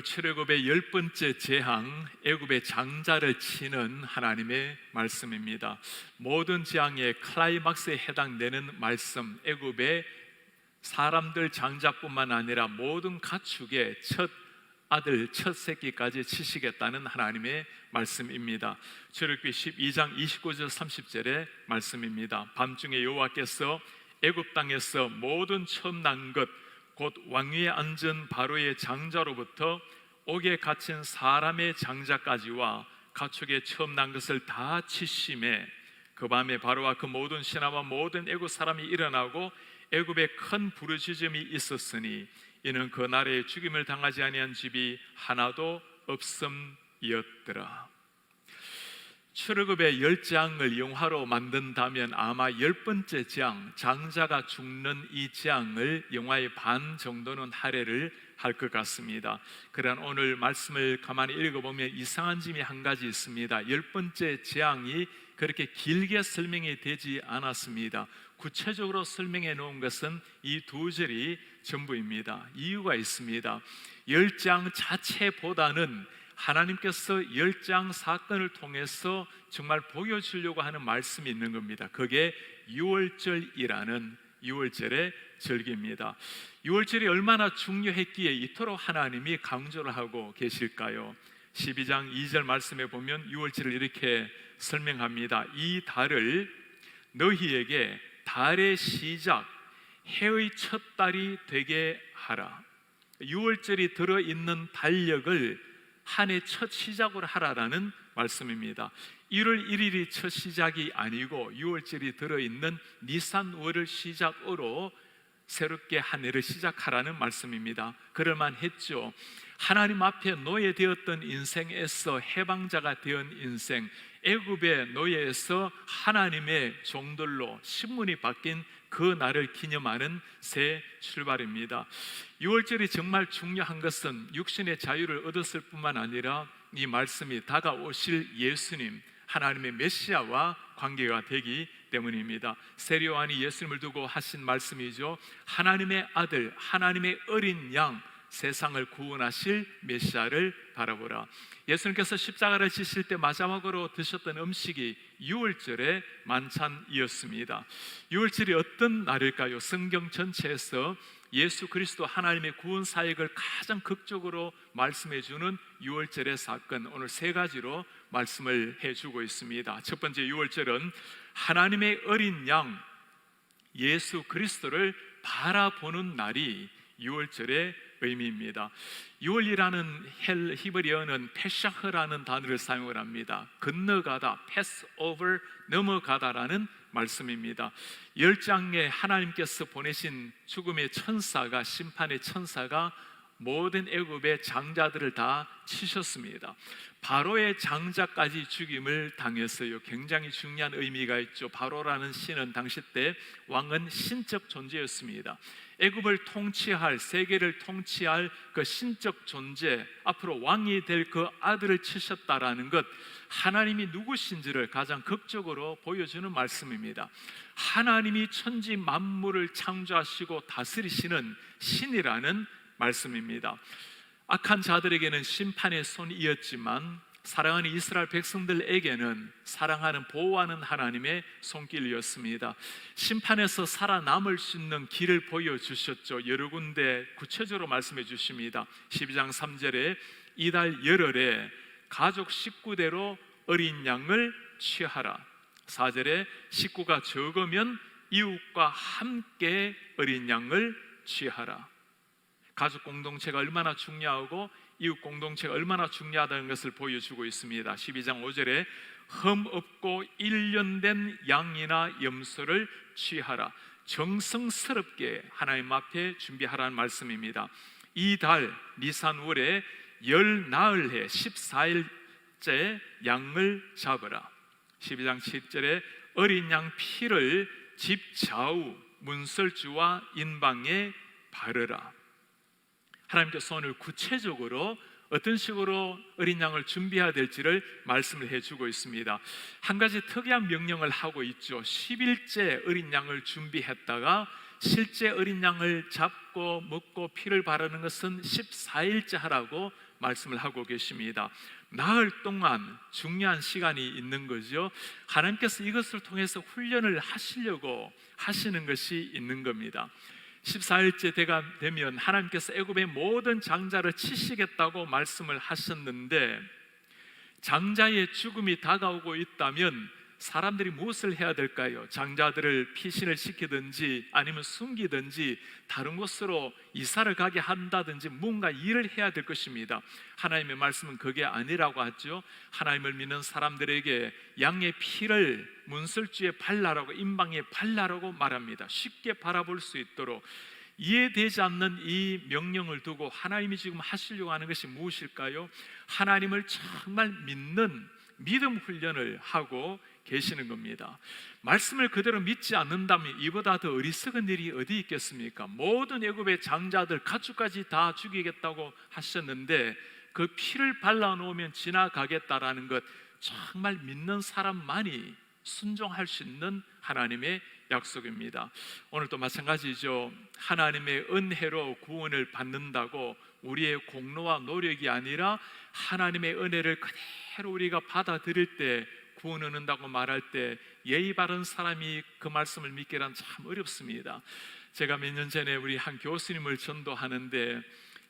오늘 출애굽의 10번째 재앙, 애굽의 장자를 치는 하나님의 말씀입니다. 모든 재앙의 클라이막스에 해당되는 말씀, 애굽의 사람들 장자뿐만 아니라 모든 가축의 첫 아들, 첫 새끼까지 치시겠다는 하나님의 말씀입니다. 출애굽기 12장 29절 30절의 말씀입니다. 밤중에 여호와께서 애굽 땅에서 모든 처음 난 것, 곧 왕위에 앉은 바로의 장자로부터 옥에 갇힌 사람의 장자까지와 가축의 처음 난 것을 다 치심에, 그 밤에 바로와 그 모든 신하와 모든 애굽 사람이 일어나고 애굽에 큰 부르짖음이 있었으니 이는 그 나라에 죽임을 당하지 아니한 집이 하나도 없음이었더라. 출애굽의 10재앙을 영화로 만든다면 아마 10번째 재앙, 장자가 죽는 이 재앙을 영화의 반 정도는 할애를 할 것 같습니다. 그러나 오늘 말씀을 가만히 읽어보면 이상한 점이 한 가지 있습니다. 10번째 재앙이 그렇게 길게 설명이 되지 않았습니다. 구체적으로 설명해 놓은 것은 이 두 절이 전부입니다. 이유가 있습니다. 10재앙 자체보다는 하나님께서 10재앙 사건을 통해서 정말 보여주려고 하는 말씀이 있는 겁니다. 그게 유월절이라는 유월절의 절기입니다. 유월절이 얼마나 중요했기에 이토록 하나님이 강조를 하고 계실까요? 12장 2절 말씀에 보면 유월절을 이렇게 설명합니다. 이 달을 너희에게 달의 시작, 해의 첫 달이 되게 하라. 유월절이 들어있는 달력을 한 해 첫 시작으로 하라라는 말씀입니다. 1월 1일이 첫 시작이 아니고 유월절이 들어있는 니산월을 시작으로 새롭게 한 해를 시작하라는 말씀입니다. 그럴만했죠. 하나님 앞에 노예되었던 인생에서 해방자가 된 인생, 애굽의 노예에서 하나님의 종들로 신분이 바뀐 그 날을 기념하는 새 출발입니다. 유월절이 정말 중요한 것은 육신의 자유를 얻었을 뿐만 아니라 이 말씀이 다가오실 예수님, 하나님의 메시아와 관계가 되기 때문입니다. 세례요한이 예수님을 두고 하신 말씀이죠. 하나님의 아들, 하나님의 어린 양, 세상을 구원하실 메시아를 바라보라. 예수님께서 십자가를 지실 때 마지막으로 드셨던 음식이 유월절의 만찬이었습니다. 유월절이 어떤 날일까요? 성경 전체에서 예수 그리스도 하나님의 구원 사역을 가장 극적으로 말씀해 주는 유월절의 사건, 오늘 세 가지로 말씀을 해주고 있습니다. 첫 번째, 유월절은 하나님의 어린 양 예수 그리스도를 바라보는 날이 유월절의 의미입니다. 유월이라는 히브리어는 페샤흐라는 단어를 사용을 합니다. 건너가다, pass over, 넘어가다라는 말씀입니다. 10장에 하나님께서 보내신 죽음의 천사가, 심판의 천사가 모든 애굽의 장자들을 다 치셨습니다. 바로의 장자까지 죽임을 당했어요. 굉장히 중요한 의미가 있죠. 바로라는 신은 당시 때 왕은 신적 존재였습니다. 애굽을 통치할, 세계를 통치할 그 신적 존재, 앞으로 왕이 될 그 아들을 치셨다라는 것, 하나님이 누구신지를 가장 극적으로 보여주는 말씀입니다. 하나님이 천지 만물을 창조하시고 다스리시는 신이라는 말씀입니다. 악한 자들에게는 심판의 손이었지만 사랑하는 이스라엘 백성들에게는 사랑하는, 보호하는 하나님의 손길이었습니다. 심판에서 살아남을 수 있는 길을 보여주셨죠. 여러 군데 구체적으로 말씀해 주십니다. 12장 3절에 이달 열흘에 가족 식구대로 어린 양을 취하라. 4절에 식구가 적으면 이웃과 함께 어린 양을 취하라. 가족 공동체가 얼마나 중요하고 이웃 공동체가 얼마나 중요하다는 것을 보여주고 있습니다. 12장 5절에 흠 없고 1년 된 양이나 염소를 취하라. 정성스럽게 하나님 앞에 준비하라는 말씀입니다. 이 달 니산월에 열 나흘 해 14일째 양을 잡으라. 12장 7절에 어린 양 피를 집 좌우 문설주와 인방에 바르라. 하나님께서 오늘 구체적으로 어떤 식으로 어린 양을 준비해야 될지를 말씀을 해주고 있습니다. 한 가지 특이한 명령을 하고 있죠. 10일째 어린 양을 준비했다가 실제 어린 양을 잡고 먹고 피를 바르는 것은 14일째 하라고 말씀을 하고 계십니다. 나흘 동안 중요한 시간이 있는 거죠. 하나님께서 이것을 통해서 훈련을 하시려고 하시는 것이 있는 겁니다. 14일째 되면 하나님께서 애굽의 모든 장자를 치시겠다고 말씀을 하셨는데, 장자의 죽음이 다가오고 있다면 사람들이 무엇을 해야 될까요? 장자들을 피신을 시키든지 아니면 숨기든지 다른 곳으로 이사를 가게 한다든지 뭔가 일을 해야 될 것입니다. 하나님의 말씀은 그게 아니라고 하죠. 하나님을 믿는 사람들에게 양의 피를 문설주에 발라라고, 임방에 발라라고 말합니다. 쉽게 바라볼 수 있도록. 이해되지 않는 이 명령을 두고 하나님이 지금 하시려고 하는 것이 무엇일까요? 하나님을 정말 믿는 믿음 훈련을 하고 계시는 겁니다. 말씀을 그대로 믿지 않는다면 이보다 더 어리석은 일이 어디 있겠습니까? 모든 애굽의 장자들 가축까지 다 죽이겠다고 하셨는데 그 피를 발라놓으면 지나가겠다라는 것, 정말 믿는 사람만이 순종할 수 있는 하나님의 약속입니다. 오늘도 마찬가지죠. 하나님의 은혜로 구원을 받는다고 우리의 공로와 노력이 아니라 하나님의 은혜를 그대로 우리가 받아들일 때 구원 얻는다고 말할 때 예의 바른 사람이 그 말씀을 믿기란 참 어렵습니다. 제가 몇 년 전에 우리 한 교수님을 전도하는데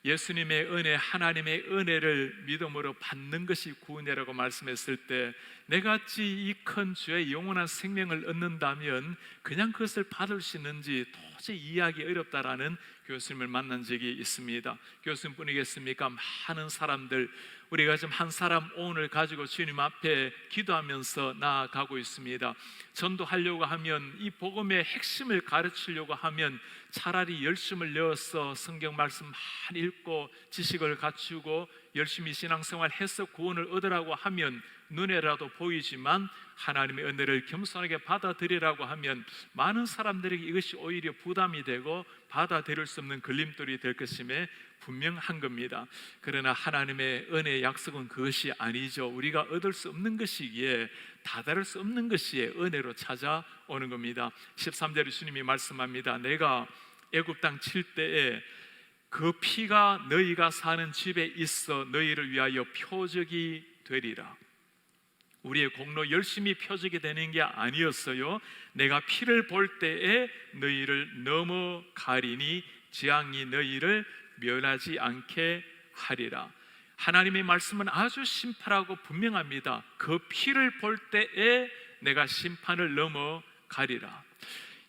예수님의 은혜, 하나님의 은혜를 믿음으로 받는 것이 구원이라고 말씀했을 때 내가 어찌 이 큰 주의 영원한 생명을 얻는다면 그냥 그것을 받을 수 있는지 도저히 이해하기 어렵다라는 교수님을 만난 적이 있습니다. 교수님뿐이겠습니까? 많은 사람들, 우리가 지금 한 사람 오늘 가지고 주님 앞에 기도하면서 나아가고 있습니다. 전도하려고 하면, 이 복음의 핵심을 가르치려고 하면 차라리 열심을 내어서 성경 말씀 많이 읽고 지식을 갖추고 열심히 신앙생활 해서 구원을 얻으라고 하면 눈에라도 보이지만 하나님의 은혜를 겸손하게 받아들이라고 하면 많은 사람들에게 이것이 오히려 부담이 되고 받아들일 수 없는 걸림돌이 될 것임에 분명한 겁니다. 그러나 하나님의 은혜의 약속은 그것이 아니죠. 우리가 얻을 수 없는 것이기에, 다다를 수 없는 것이에 은혜로 찾아오는 겁니다. 13절에 주님이 말씀합니다. 내가 애굽 땅 칠 때에 그 피가 너희가 사는 집에 있어 너희를 위하여 표적이 되리라. 우리의 공로 열심히 표적이 되는 게 아니었어요. 내가 피를 볼 때에 너희를 넘어가리니 재앙이 너희를 멸하지 않게 하리라. 하나님의 말씀은 아주 심플하고 분명합니다. 그 피를 볼 때에 내가 심판을 넘어가리라.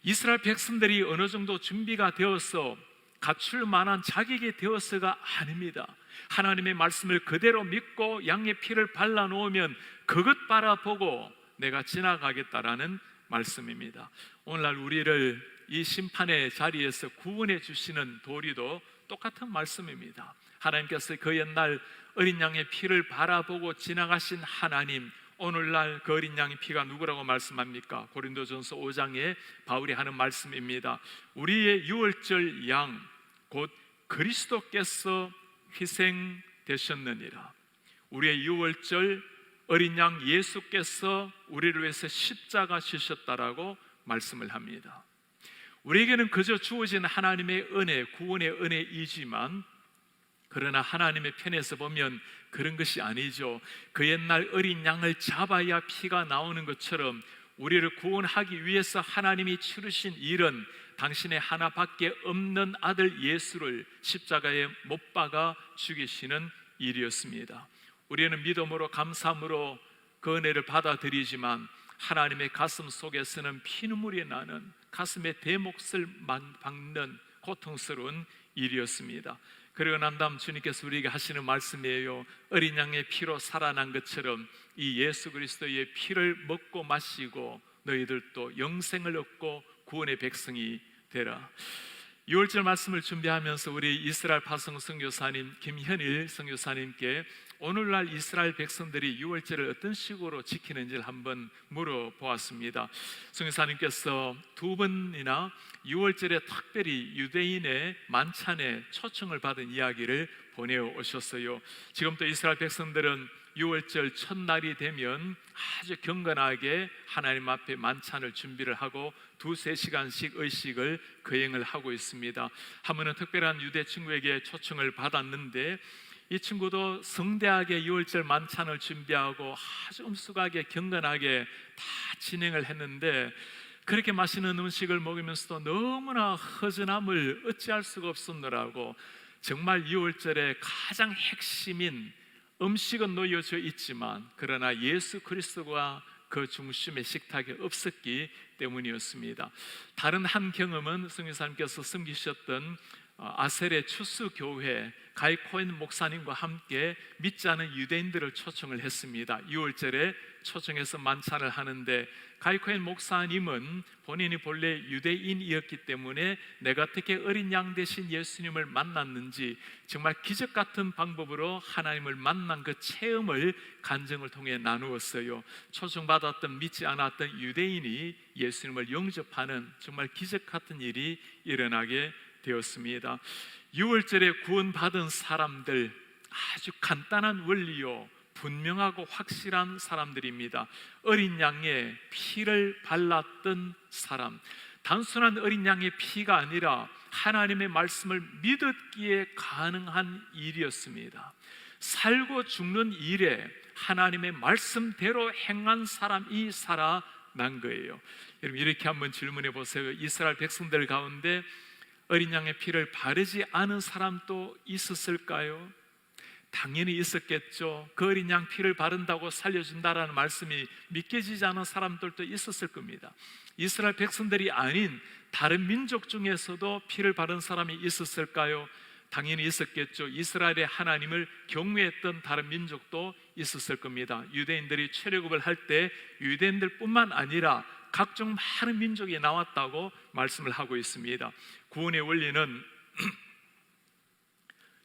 이스라엘 백성들이 어느 정도 준비가 되어서 갖출 만한 자격이 되어서가 아닙니다. 하나님의 말씀을 그대로 믿고 양의 피를 발라놓으면 그것 바라보고 내가 지나가겠다라는 말씀입니다. 오늘날 우리를 이 심판의 자리에서 구원해 주시는 도리도 똑같은 말씀입니다. 하나님께서 그 옛날 어린 양의 피를 바라보고 지나가신 하나님, 오늘날 그 어린 양의 피가 누구라고 말씀합니까? 고린도전서 5장에 바울이 하는 말씀입니다. 우리의 유월절 양 곧 그리스도께서 희생되셨느니라. 우리의 유월절 어린 양 예수께서 우리를 위해서 십자가 지셨다라고 말씀을 합니다. 우리에게는 그저 주어진 하나님의 은혜, 구원의 은혜이지만, 그러나 하나님의 편에서 보면 그런 것이 아니죠. 그 옛날 어린 양을 잡아야 피가 나오는 것처럼 우리를 구원하기 위해서 하나님이 치르신 일은 당신의 하나밖에 없는 아들 예수를 십자가에 못 박아 죽이시는 일이었습니다. 우리는 믿음으로 감사함으로 그 은혜를 받아들이지만 하나님의 가슴 속에서는 피눈물이 나는, 가슴에 대몫을 박는 고통스러운 일이었습니다. 그리고 난 다음 주님께서 우리에게 하시는 말씀이에요. 어린 양의 피로 살아난 것처럼 이 예수 그리스도의 피를 먹고 마시고 너희들도 영생을 얻고 구원의 백성이 되라. 6월절 말씀을 준비하면서 우리 이스라엘 파송 선교사님 김현일 선교사님께 오늘날 이스라엘 백성들이 6월절을 어떤 식으로 지키는지를 한번 물어보았습니다. 선교사님께서 두 번이나 6월절에 특별히 유대인의 만찬에 초청을 받은 이야기를 보내오셨어요. 지금도 이스라엘 백성들은 6월절 첫날이 되면 아주 경건하게 하나님 앞에 만찬을 준비를 하고 2-3시간씩 의식을 거행을 하고 있습니다. 한 번은 특별한 유대 친구에게 초청을 받았는데 이 친구도 성대하게 6월절 만찬을 준비하고 아주 엄숙하게 경건하게 다 진행을 했는데, 그렇게 맛있는 음식을 먹으면서도 너무나 허전함을 어찌할 수가 없었느라고, 정말 6월절의 가장 핵심인 음식은 놓여져 있지만 그러나 예수 그리스도가 그 중심의 식탁에 없었기 때문이었습니다. 다른 한 경험은 성교사님께서 섬기셨던 아셀의 추수교회 가이 코엔 목사님과 함께 믿지 않은 유대인들을 초청을 했습니다. 6월절에 초청해서 만찬을 하는데, 가이 코엔 목사님은 본인이 본래 유대인이었기 때문에 내가 어떻게 어린 양 대신 예수님을 만났는지 정말 기적 같은 방법으로 하나님을 만난 그 체험을 간증을 통해 나누었어요. 초청받았던 믿지 않았던 유대인이 예수님을 영접하는 정말 기적 같은 일이 일어나게 되었습니다. 6월절에 구원받은 사람들, 아주 간단한 원리요 분명하고 확실한 사람들입니다. 어린 양의 피를 발랐던 사람, 단순한 어린 양의 피가 아니라 하나님의 말씀을 믿었기에 가능한 일이었습니다. 살고 죽는 일에 하나님의 말씀대로 행한 사람이 살아난 거예요. 여러분, 이렇게 한번 질문해 보세요. 이스라엘 백성들 가운데 어린 양의 피를 바르지 않은 사람도 있었을까요? 당연히 있었겠죠. 그 어린 양 피를 바른다고 살려준다라는 말씀이 믿겨지지 않은 사람들도 있었을 겁니다. 이스라엘 백성들이 아닌 다른 민족 중에서도 피를 바른 사람이 있었을까요? 당연히 있었겠죠. 이스라엘의 하나님을 경외했던 다른 민족도 있었을 겁니다. 유대인들이 출애굽을 할 때 유대인들뿐만 아니라 각종 많은 민족이 나왔다고 말씀을 하고 있습니다. 구원의 원리는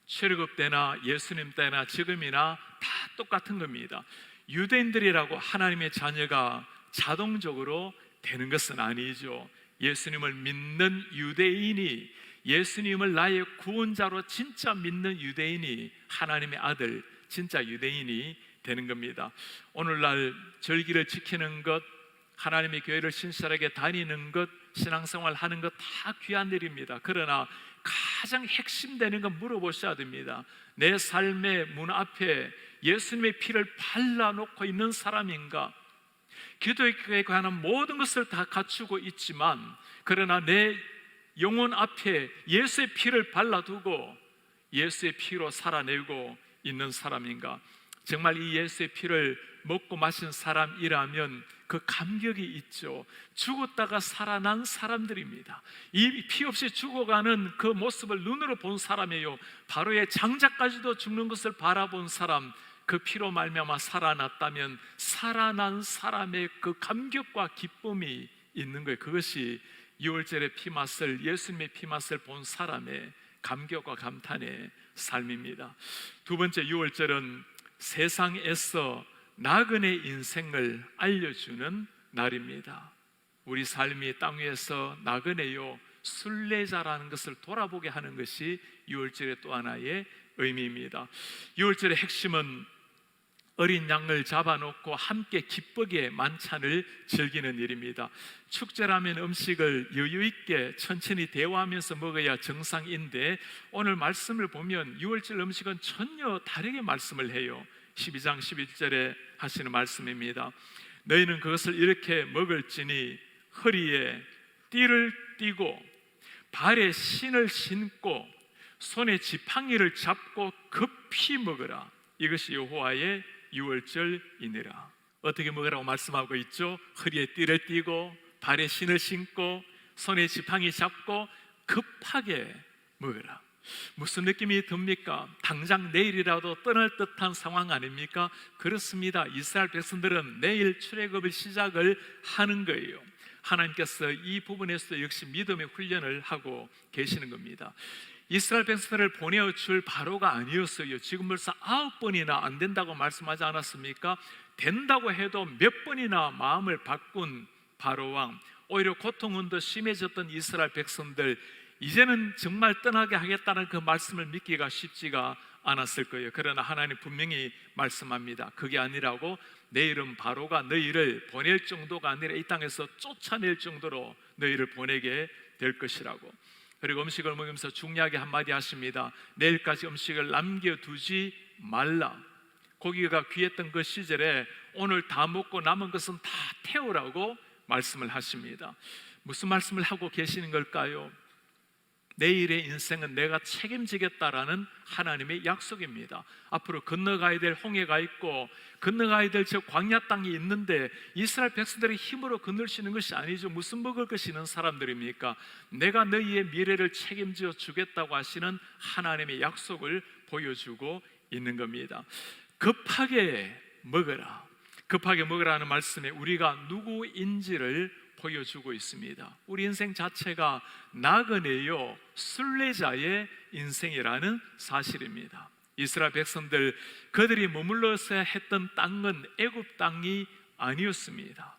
출애굽 때나 예수님 때나 지금이나 다 똑같은 겁니다. 유대인들이라고 하나님의 자녀가 자동적으로 되는 것은 아니죠. 예수님을 믿는 유대인이, 예수님을 나의 구원자로 진짜 믿는 유대인이 하나님의 아들, 진짜 유대인이 되는 겁니다. 오늘날 절기를 지키는 것, 하나님의 교회를 신실하게 다니는 것, 신앙생활 하는 것 다 귀한 일입니다. 그러나 가장 핵심되는 건 물어보셔야 됩니다. 내 삶의 문 앞에 예수님의 피를 발라놓고 있는 사람인가? 기도에 관한 모든 것을 다 갖추고 있지만 그러나 내 영혼 앞에 예수의 피를 발라두고 예수의 피로 살아내고 있는 사람인가? 정말 이 예수의 피를 먹고 마신 사람이라면 그 감격이 있죠. 죽었다가 살아난 사람들입니다. 이 피 없이 죽어가는 그 모습을 눈으로 본 사람이에요. 바로의 장자까지도 죽는 것을 바라본 사람, 그 피로 말미암아 살아났다면 살아난 사람의 그 감격과 기쁨이 있는 거예요. 그것이 6월절의 피맛을, 예수님의 피맛을 본 사람의 감격과 감탄의 삶입니다. 두 번째, 6월절은 세상에서 나그네 인생을 알려주는 날입니다. 우리 삶이 땅 위에서 나그네요, 순례자라는 것을 돌아보게 하는 것이 6월절의 또 하나의 의미입니다. 6월절의 핵심은 어린 양을 잡아놓고 함께 기쁘게 만찬을 즐기는 일입니다. 축제라면 음식을 여유있게 천천히 대화하면서 먹어야 정상인데 오늘 말씀을 보면 6월절 음식은 전혀 다르게 말씀을 해요. 12장 11절에 하시는 말씀입니다. 너희는 그것을 이렇게 먹을지니 허리에 띠를 띠고 발에 신을 신고 손에 지팡이를 잡고 급히 먹으라. 이것이 여호와의 6월절이니라. 어떻게 먹으라고 말씀하고 있죠? 허리에 띠를 띠고 발에 신을 신고 손에 지팡이 잡고 급하게 먹으라. 무슨 느낌이 듭니까? 당장 내일이라도 떠날 듯한 상황 아닙니까? 그렇습니다. 이스라엘 백성들은 내일 출애굽을 시작을 하는 거예요. 하나님께서 이 부분에서 역시 믿음의 훈련을 하고 계시는 겁니다. 이스라엘 백성들을 보내줄 바로가 아니었어요. 지금 벌써 9번이나 안 된다고 말씀하지 않았습니까? 된다고 해도 몇 번이나 마음을 바꾼 바로왕, 오히려 고통은 더 심해졌던 이스라엘 백성들, 이제는 정말 떠나게 하겠다는 그 말씀을 믿기가 쉽지가 않았을 거예요. 그러나 하나님 분명히 말씀합니다. 그게 아니라고, 내일은 바로가 너희를 보낼 정도가 아니라 이 땅에서 쫓아낼 정도로 너희를 보내게 될 것이라고. 그리고 음식을 먹으면서 중요하게 한마디 하십니다. 내일까지 음식을 남겨두지 말라. 고기가 귀했던 그 시절에 오늘 다 먹고 남은 것은 다 태우라고 말씀을 하십니다. 무슨 말씀을 하고 계시는 걸까요? 내일의 인생은 내가 책임지겠다라는 하나님의 약속입니다. 앞으로 건너가야 될 홍해가 있고 건너가야 될 저 광야 땅이 있는데 이스라엘 백성들의 힘으로 건널 수 있는 것이 아니죠. 무슨 먹을 것이 있는 사람들입니까? 내가 너희의 미래를 책임져 주겠다고 하시는 하나님의 약속을 보여주고 있는 겁니다. 급하게 먹어라. 급하게 먹으라는 말씀에 우리가 누구인지를 보여주고 있습니다. 우리 인생 자체가 나그네요 순례자의 인생이라는 사실입니다. 이스라엘 백성들 그들이 머물러서 했던 땅은 애굽 땅이 아니었습니다.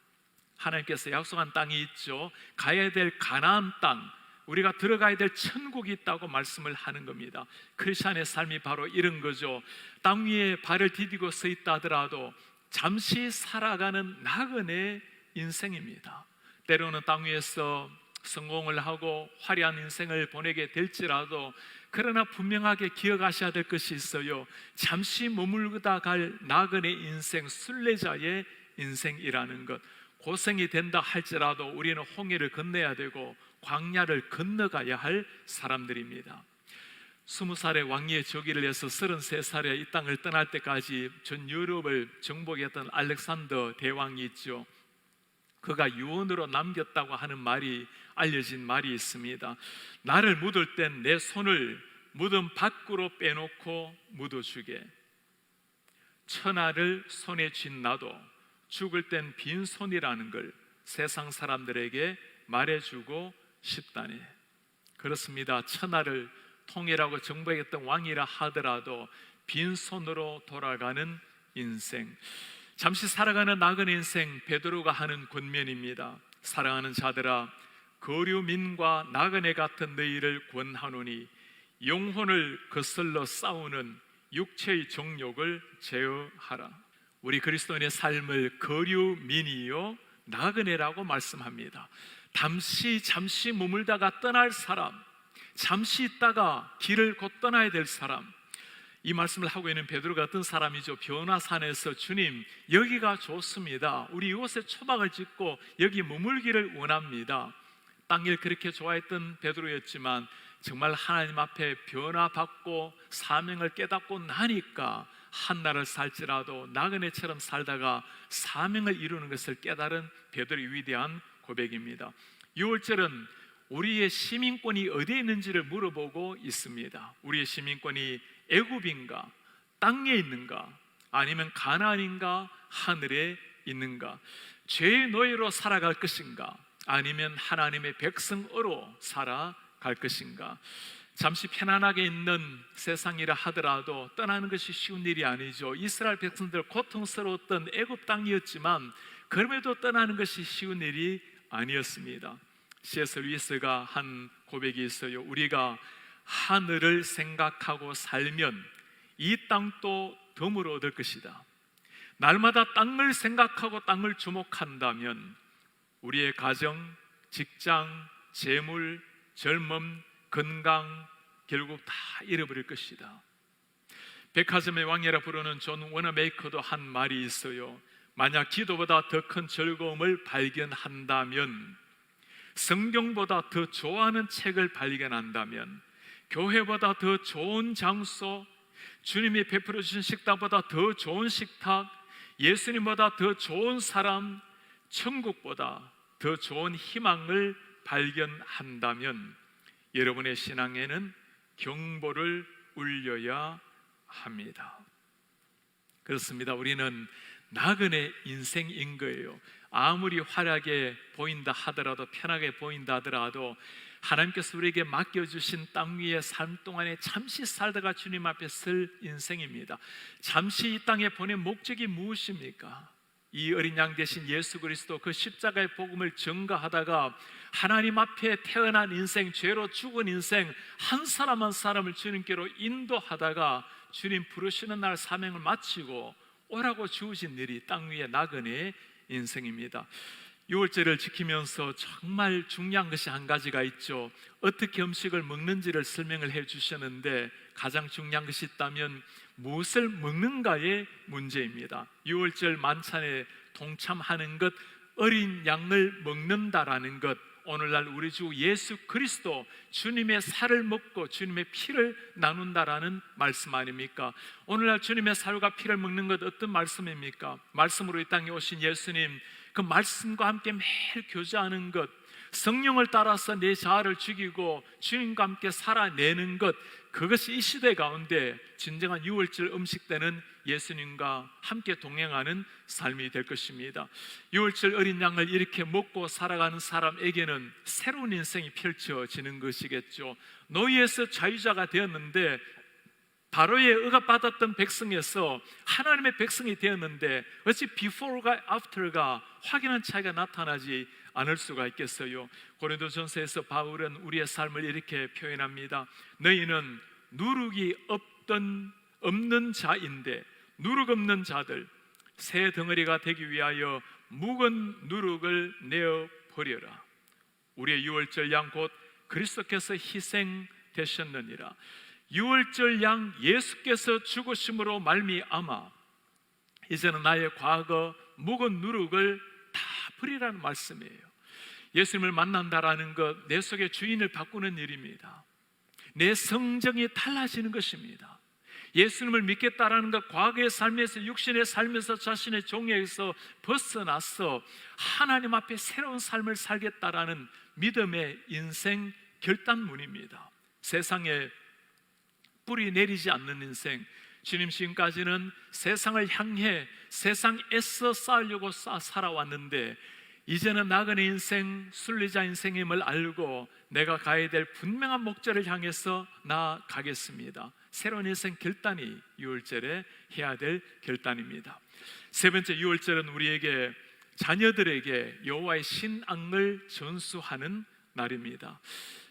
하나님께서 약속한 땅이 있죠. 가야 될 가나안 땅, 우리가 들어가야 될 천국이 있다고 말씀을 하는 겁니다. 크리스찬의 삶이 바로 이런 거죠. 땅 위에 발을 디디고 서 있다 하더라도 잠시 살아가는 나그네 인생입니다. 때로는 땅 위에서 성공을 하고 화려한 인생을 보내게 될지라도 그러나 분명하게 기억하셔야 될 것이 있어요. 잠시 머물다 갈 나그네 인생, 순례자의 인생이라는 것. 고생이 된다 할지라도 우리는 홍해를 건너야 되고 광야를 건너가야 할 사람들입니다. 20살에 왕위의 즉위를 해서 33살에 이 땅을 떠날 때까지 전 유럽을 정복했던 알렉산더 대왕이 있죠. 그가 유언으로 남겼다고 하는 말이 알려진 말이 있습니다. 나를 묻을 땐 내 손을 무덤 밖으로 빼놓고 묻어주게. 천하를 손에 쥔 나도 죽을 땐 빈손이라는 걸 세상 사람들에게 말해주고 싶다네. 그렇습니다. 천하를 통일하고 정복했던 왕이라 하더라도 빈손으로 돌아가는 인생, 잠시 살아가는 나그네 인생, 베드로가 하는 권면입니다. 사랑하는 자들아, 거류민과 나그네 같은 너희를 권하노니 영혼을 거슬러 싸우는 육체의 정욕을 제어하라. 우리 그리스도인의 삶을 거류민이요 나그네라고 말씀합니다. 잠시 머물다가 떠날 사람, 잠시 있다가 길을 곧 떠나야 될 사람, 이 말씀을 하고 있는 베드로 같은 사람이죠. 변화산에서 주님 여기가 좋습니다. 우리 이곳에 초막을 짓고 여기 머물기를 원합니다. 땅일 그렇게 좋아했던 베드로였지만 정말 하나님 앞에 변화받고 사명을 깨닫고 나니까 한날을 살지라도 나그네처럼 살다가 사명을 이루는 것을 깨달은 베드로의 위대한 고백입니다. 6월절은 우리의 시민권이 어디에 있는지를 물어보고 있습니다. 우리의 시민권이 애굽인가, 땅에 있는가, 아니면 가나안인가, 하늘에 있는가? 죄의 노예로 살아갈 것인가, 아니면 하나님의 백성으로 살아갈 것인가? 잠시 편안하게 있는 세상이라 하더라도 떠나는 것이 쉬운 일이 아니죠. 이스라엘 백성들 고통스러웠던 애굽 땅이었지만 그럼에도 떠나는 것이 쉬운 일이 아니었습니다. C.S. 루이스가 한 고백이 있어요. 우리가 하늘을 생각하고 살면 이 땅도 덤으로 얻을 것이다. 날마다 땅을 생각하고 땅을 주목한다면 우리의 가정, 직장, 재물, 젊음, 건강 결국 다 잃어버릴 것이다. 백화점의 왕이라 부르는 존 워너메이커도 한 말이 있어요. 만약 기도보다 더 큰 즐거움을 발견한다면, 성경보다 더 좋아하는 책을 발견한다면, 교회보다 더 좋은 장소, 주님이 베풀어 주신 식당보다 더 좋은 식탁, 예수님보다 더 좋은 사람, 천국보다 더 좋은 희망을 발견한다면 여러분의 신앙에는 경보를 울려야 합니다. 그렇습니다. 우리는 나그네 인생인 거예요. 아무리 화려하게 보인다 하더라도, 편하게 보인다 하더라도 하나님께서 우리에게 맡겨주신 땅 위의 삶 동안에 잠시 살다가 주님 앞에 설 인생입니다. 잠시 이 땅에 보낸 목적이 무엇입니까? 이 어린 양 대신 예수 그리스도 그 십자가의 복음을 전가하다가 하나님 앞에 태어난 인생, 죄로 죽은 인생, 한 사람 한 사람을 주님께로 인도하다가 주님 부르시는 날 사명을 마치고 오라고 주어진 일이 땅 위의 나그네 인생입니다. 6월절을 지키면서 정말 중요한 것이 한 가지가 있죠. 어떻게 음식을 먹는지를 설명을 해 주셨는데 가장 중요한 것이 있다면 무엇을 먹는가의 문제입니다. 유월절 만찬에 동참하는 것, 어린 양을 먹는다라는 것, 오늘날 우리 주 예수 그리스도 주님의 살을 먹고 주님의 피를 나눈다라는 말씀 아닙니까? 오늘날 주님의 살과 피를 먹는 것 어떤 말씀입니까? 말씀으로 이 땅에 오신 예수님, 그 말씀과 함께 매일 교제하는 것, 성령을 따라서 내 자아를 죽이고 주님과 함께 살아내는 것, 그것이 이 시대 가운데 진정한 유월절 음식 때는 예수님과 함께 동행하는 삶이 될 것입니다. 유월절 어린 양을 이렇게 먹고 살아가는 사람에게는 새로운 인생이 펼쳐지는 것이겠죠. 노예에서 자유자가 되었는데 바로의 억압받았던 백성에서 하나님의 백성이 되었는데 어찌 before가 after가 확연한 차이가 나타나지 않을 수가 있겠어요. 고린도전서에서 바울은 우리의 삶을 이렇게 표현합니다. 너희는 누룩이 없는 자인데 누룩 없는 자들, 새 덩어리가 되기 위하여 묵은 누룩을 내어 버려라. 우리의 유월절 양 곧 그리스도께서 희생되셨느니라. 유월절 양 예수께서 죽으심으로 말미암아 이제는 나의 과거 묵은 누룩을 다 버리라는 말씀이에요. 예수님을 만난다라는 것, 내 속의 주인을 바꾸는 일입니다. 내 성정이 달라지는 것입니다. 예수님을 믿겠다라는 것, 과거의 삶에서, 육신의 삶에서 자신의 종에서 벗어나서 하나님 앞에 새로운 삶을 살겠다라는 믿음의 인생 결단문입니다. 세상에 뿌리 내리지 않는 인생, 주님 지금까지는 세상을 향해 세상에서 쌓으려고 살아왔는데 이제는 나그네 인생, 순례자 인생임을 알고 내가 가야 될 분명한 목적을 향해서 나아가겠습니다. 새로운 인생 결단이 유월절에 해야 될 결단입니다. 세 번째, 유월절은 우리에게, 자녀들에게 여호와의 신앙을 전수하는 날입니다.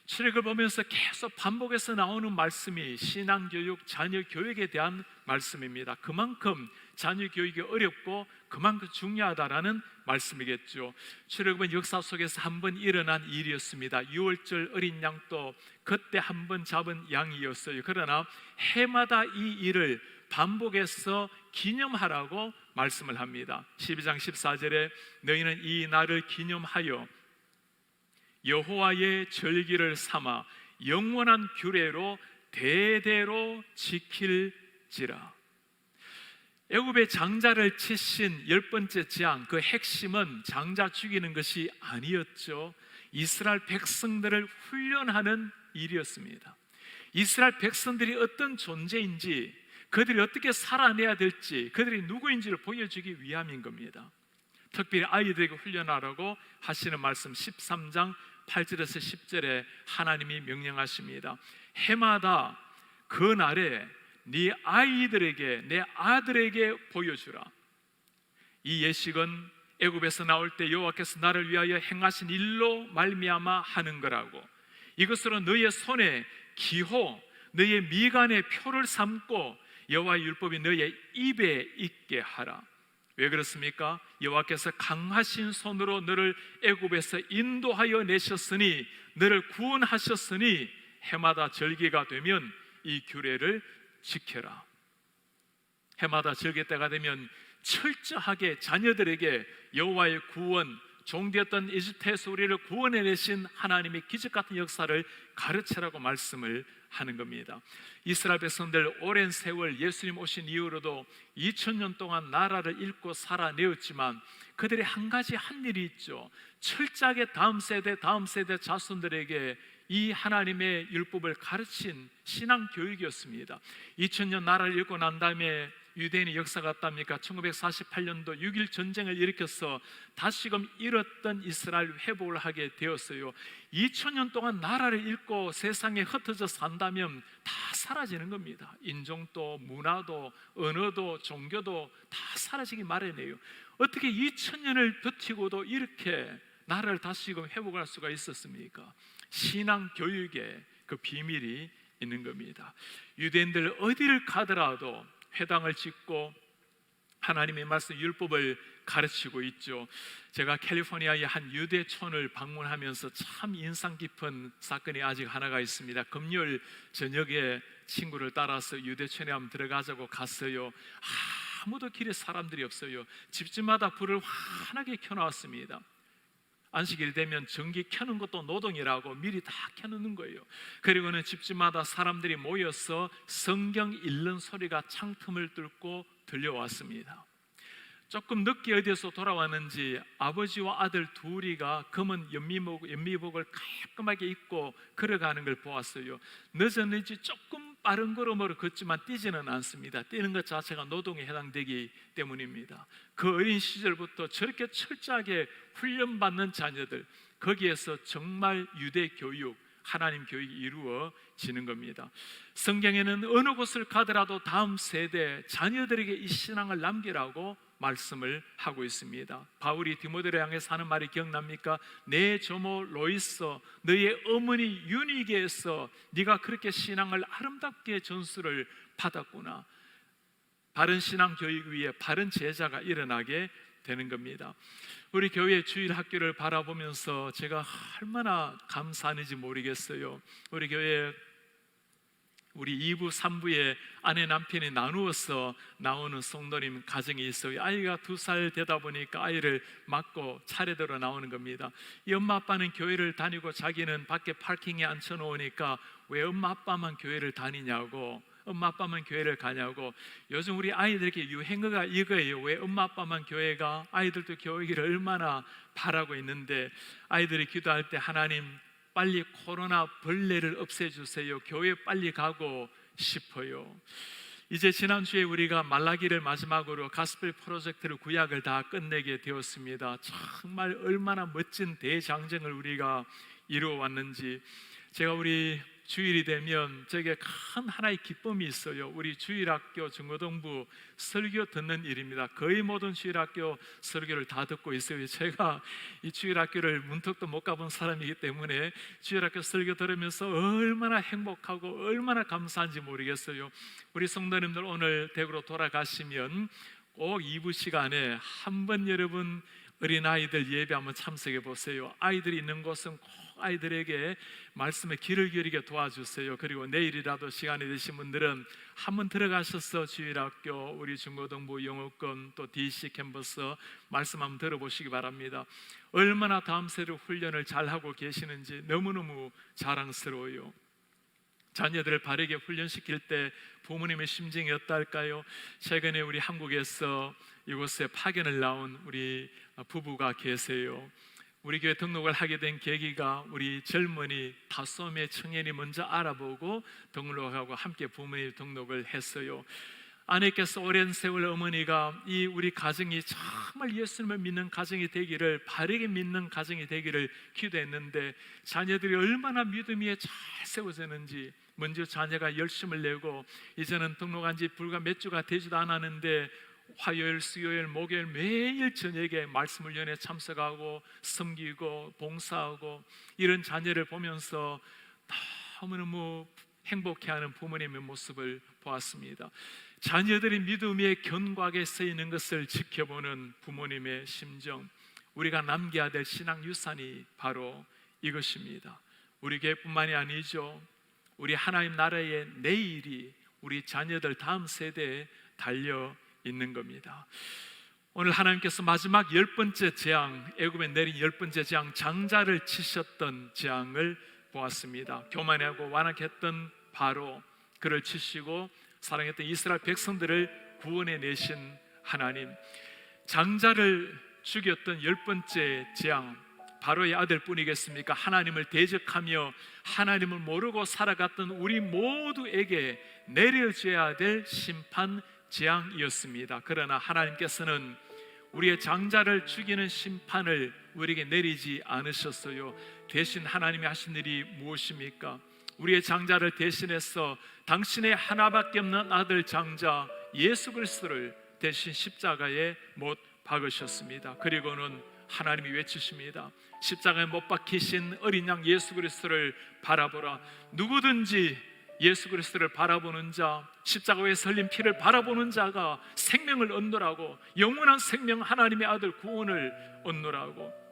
출애굽을 보면서 계속 반복해서 나오는 말씀이 신앙교육, 자녀교육에 대한 말씀입니다. 그만큼 자녀교육이 어렵고 그만큼 중요하다라는 말씀이겠죠. 출애굽은 역사 속에서 한 번 일어난 일이었습니다. 유월절 어린 양도 그때 한 번 잡은 양이었어요. 그러나 해마다 이 일을 반복해서 기념하라고 말씀을 합니다. 12장 14절에 너희는 이 날을 기념하여 여호와의 절기를 삼아 영원한 규례로 대대로 지킬지라. 애굽의 장자를 치신 10번째 재앙, 그 핵심은 장자 죽이는 것이 아니었죠. 이스라엘 백성들을 훈련하는 일이었습니다. 이스라엘 백성들이 어떤 존재인지, 그들이 어떻게 살아내야 될지, 그들이 누구인지를 보여주기 위함인 겁니다. 특별히 아이들에게 훈련하라고 하시는 말씀 13장 8절에서 10절에 하나님이 명령하십니다. 해마다 그 날에 네 아이들에게, 내 아들에게 보여주라. 이 예식은 애굽에서 나올 때 여호와께서 나를 위하여 행하신 일로 말미암아 하는 거라고. 이것으로 너의 손에 기호, 너의 미간에 표를 삼고 여호와의 율법이 너의 입에 있게 하라. 왜 그렇습니까? 여호와께서 강하신 손으로 너를 애굽에서 인도하여 내셨으니, 너를 구원하셨으니 해마다 절기가 되면 이 규례를 지켜라. 해마다 절기 때가 되면 철저하게 자녀들에게 여호와의 구원, 종되었던 이집트에서 우리를 구원해내신 하나님의 기적 같은 역사를 가르치라고 말씀을 하는 겁니다. 이스라엘 백성들 오랜 세월 예수님 오신 이후로도 2000년 동안 나라를 잃고 살아내었지만 그들이 한 가지 한 일이 있죠. 철저하게 다음 세대 자손들에게 이 하나님의 율법을 가르친 신앙 교육이었습니다. 2000년 나라를 잃고 난 다음에 유대인의 역사가 어떻습니까? 1948년도 6.1 전쟁을 일으켜서 다시금 잃었던 이스라엘 회복을 하게 되었어요. 2000년 동안 나라를 잃고 세상에 흩어져 산다면 다 사라지는 겁니다. 인종도, 문화도, 언어도, 종교도 다 사라지기 마련이에요. 어떻게 2000년을 버티고도 이렇게 나라를 다시금 회복할 수가 있었습니까? 신앙 교육에 그 비밀이 있는 겁니다. 유대인들 어디를 가더라도 회당을 짓고 하나님의 말씀 율법을 가르치고 있죠. 제가 캘리포니아의 한 유대촌을 방문하면서 참 인상 깊은 사건이 아직 하나가 있습니다. 금요일 저녁에 친구를 따라서 유대촌에 한번 들어가자고 갔어요. 아무도 길에 사람들이 없어요. 집집마다 불을 환하게 켜놓았습니다. 안식일이 되면 전기 켜는 것도 노동이라고 미리 다 켜놓는 거예요. 그리고는 집집마다 사람들이 모여서 성경 읽는 소리가 창틈을 뚫고 들려왔습니다. 조금 늦게 어디에서 돌아왔는지 아버지와 아들 둘이가 검은 연미복을 깔끔하게 입고 걸어가는 걸 보았어요. 늦었는지 조금 빠른 걸음으로 걷지만 뛰지는 않습니다. 뛰는 것 자체가 노동에 해당되기 때문입니다. 그 어린 시절부터 저렇게 철저하게 훈련받는 자녀들, 거기에서 정말 유대 교육, 하나님 교육이 이루어지는 겁니다. 성경에는 어느 곳을 가더라도 다음 세대 자녀들에게 이 신앙을 남기라고 말씀을 하고 있습니다. 바울이 디모데를 향해서 하는 말이 기억납니까? 내 조모 로이서, 너의 어머니 유니게에서 네가 그렇게 신앙을 아름답게 전수를 받았구나. 바른 신앙 교육 위에 바른 제자가 일어나게 되는 겁니다. 우리 교회 주일 학교를 바라보면서 제가 얼마나 감사하는지 모르겠어요. 우리 교회 우리 2부, 3부에 아내 남편이 나누어서 나오는 성도님 가정이 있어요. 아이가 2살 되다 보니까 아이를 맡고 차례대로 나오는 겁니다. 이 엄마 아빠는 교회를 다니고 자기는 밖에 파킹에 앉혀놓으니까 왜 엄마 아빠만 교회를 다니냐고, 엄마 아빠만 교회를 가냐고. 요즘 우리 아이들에게 유행어가 이거예요. 왜 엄마 아빠만 교회가, 아이들도 교회를 얼마나 바라고 있는데, 아이들이 기도할 때 하나님 빨리 코로나 벌레를 없애주세요, 교회 빨리 가고 싶어요. 이제 지난주에 우리가 말라기를 마지막으로 가스펠 프로젝트를 구약을 다 끝내게 되었습니다. 정말 얼마나 멋진 대장정을 우리가 이루어 왔는지. 제가 우리 주일이 되면 제게 큰 하나의 기쁨이 있어요. 우리 주일학교 중고등부 설교 듣는 일입니다. 거의 모든 주일학교 설교를 다 듣고 있어요. 제가 이 주일학교를 문턱도 못 가본 사람이기 때문에 주일학교 설교 들으면서 얼마나 행복하고 얼마나 감사한지 모르겠어요. 우리 성도님들 오늘 댁으로 돌아가시면 꼭 2부 시간에 한번 여러분 어린아이들 예배 한번 참석해 보세요. 아이들이 있는 곳은 꼭 아이들에게 말씀에 귀를 기울이게 도와주세요. 그리고 내일이라도 시간이 되신 분들은 한번 들어가셔서 주일학교, 우리 중고등부 영어권, 또 DC 캠퍼스 말씀 한번 들어보시기 바랍니다. 얼마나 다음 세대 훈련을 잘하고 계시는지 너무너무 자랑스러워요. 자녀들을 바르게 훈련시킬 때 부모님의 심정이 어떨까요? 최근에 우리 한국에서 이곳에 파견을 나온 우리 부부가 계세요. 우리 교회 등록을 하게 된 계기가 우리 젊은이 5명의 청년이 먼저 알아보고 등록하고 함께 부모님 등록을 했어요. 아내께서 오랜 세월 어머니가 이 우리 가정이 정말 예수님을 믿는 가정이 되기를, 바르게 믿는 가정이 되기를 기도했는데 자녀들이 얼마나 믿음 위에 잘 세워졌는지, 먼저 자녀가 열심을 내고 이제는 등록한 지 불과 몇 주가 되지도 않았는데 화요일, 수요일, 목요일 매일 저녁에 말씀 훈련에 참석하고 섬기고 봉사하고, 이런 자녀를 보면서 너무너무 행복해하는 부모님의 모습을 보았습니다. 자녀들이 믿음 위에 견고하게 서 있는 것을 지켜보는 부모님의 심정, 우리가 남겨야 될 신앙 유산이 바로 이것입니다. 우리 교회뿐만이 아니죠. 우리 하나님 나라의 내일이 우리 자녀들 다음 세대에 달려 있는 겁니다. 오늘 하나님께서 마지막 10번째 재앙, 애굽에 내린 10번째 재앙, 장자를 치셨던 재앙을 보았습니다. 교만하고 완악했던 바로, 그를 치시고 사랑했던 이스라엘 백성들을 구원해 내신 하나님, 장자를 죽였던 10번째 재앙, 바로의 아들뿐이겠습니까? 하나님을 대적하며 하나님을 모르고 살아갔던 우리 모두에게 내려져야 될 심판 재앙이었습니다. 그러나 하나님께서는 우리의 장자를 죽이는 심판을 우리에게 내리지 않으셨어요. 대신 하나님이 하신 일이 무엇입니까? 우리의 장자를 대신해서 당신의 하나밖에 없는 아들 장자 예수 그리스도를 대신 십자가에 못 박으셨습니다. 그리고는 하나님이 외치십니다. 십자가에 못 박히신 어린 양 예수 그리스도를 바라보라. 누구든지 예수 그리스도를 바라보는 자, 십자가에 설린 피를 바라보는 자가 생명을 얻노라고, 영원한 생명 하나님의 아들 구원을 얻노라고.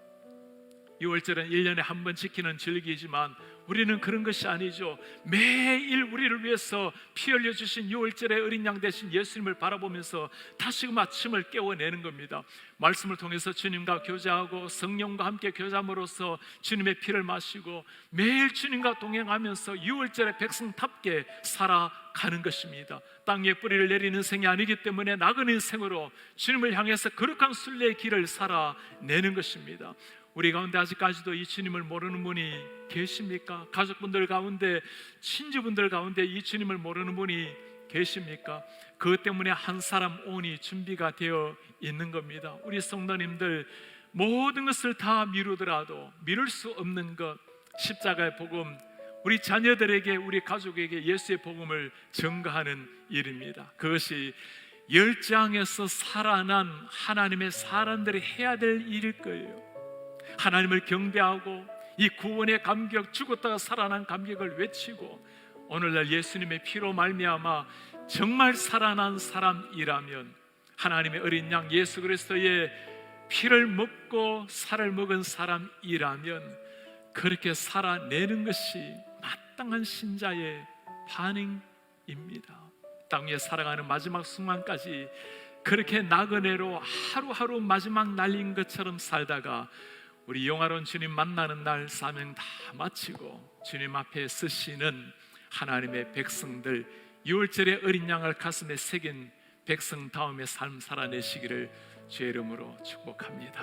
6월절은 1년에 한 번 지키는 절기이지만 우리는 그런 것이 아니죠. 매일 우리를 위해서 피 흘려주신 6월절의 어린 양 되신 예수님을 바라보면서 다시금 아침을 깨워내는 겁니다. 말씀을 통해서 주님과 교제하고 성령과 함께 교제함으로써 주님의 피를 마시고 매일 주님과 동행하면서 6월절의 백성답게 살아가는 것입니다. 땅 위에 뿌리를 내리는 생이 아니기 때문에 나그네 생으로 주님을 향해서 거룩한 순례의 길을 살아내는 것입니다. 우리 가운데 아직까지도 이 주님을 모르는 분이 계십니까? 가족분들 가운데, 친지분들 가운데 이 주님을 모르는 분이 계십니까? 그것 때문에 한 사람 온이 준비가 되어 있는 겁니다. 우리 성도님들, 모든 것을 다 미루더라도 미룰 수 없는 것, 십자가의 복음, 우리 자녀들에게, 우리 가족에게 예수의 복음을 전가하는 일입니다. 그것이 열장에서 살아난 하나님의 사람들이 해야 될 일일 거예요. 하나님을 경배하고 이 구원의 감격, 죽었다가 살아난 감격을 외치고 오늘날 예수님의 피로 말미암아 정말 살아난 사람이라면, 하나님의 어린 양 예수 그리스도의 피를 먹고 살을 먹은 사람이라면 그렇게 살아내는 것이 마땅한 신자의 반응입니다. 땅 위에 살아가는 마지막 순간까지 그렇게 나그네로 하루하루 마지막 날인 것처럼 살다가 우리 영화로운 주님 만나는 날 사명 다 마치고 주님 앞에 서시는 하나님의 백성들, 6월절의 어린 양을 가슴에 새긴 백성다움의 삶 살아내시기를 주의 이름으로 축복합니다.